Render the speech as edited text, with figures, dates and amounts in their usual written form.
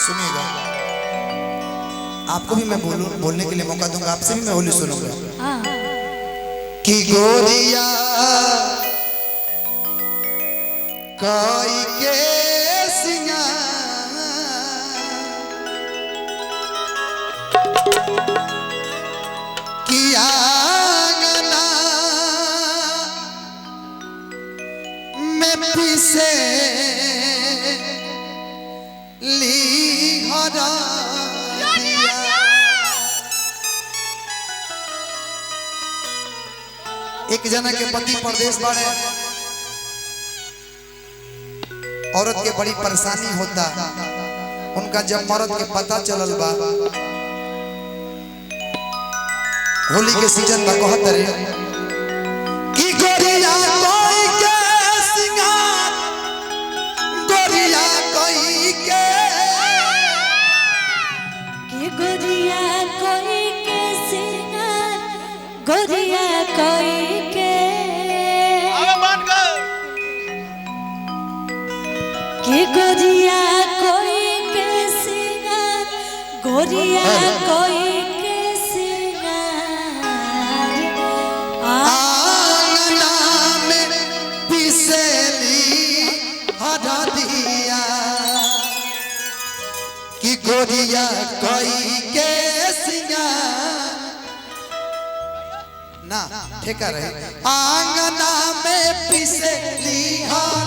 सुनिएगा, आपको भी मैं बोलने के लिए मौका दूंगा, आपसे भी मैं होली सुनूंगा। कि गोरिया कोई के सिंगार किया गना में पीसे ली हरा एक जना के पति परदेश बाड़े, औरत के बड़ी परेशानी होता, उनका जब मर्द के पता चलल बा, होली के सीजन में कहत रे कि गोरिया कोई के सिंगार, गोरिया कोई के, कि गोरिया कोई के सिंगार, गोरिया कोई के, कि गोरिया कोई के सिंगार, गोरिया कोई के सिंगार आंगना में पिसेली हरा दिया, कि गोरिया कोई के सिंगार ना ठेका रहे, आंगना में पिसेली हरा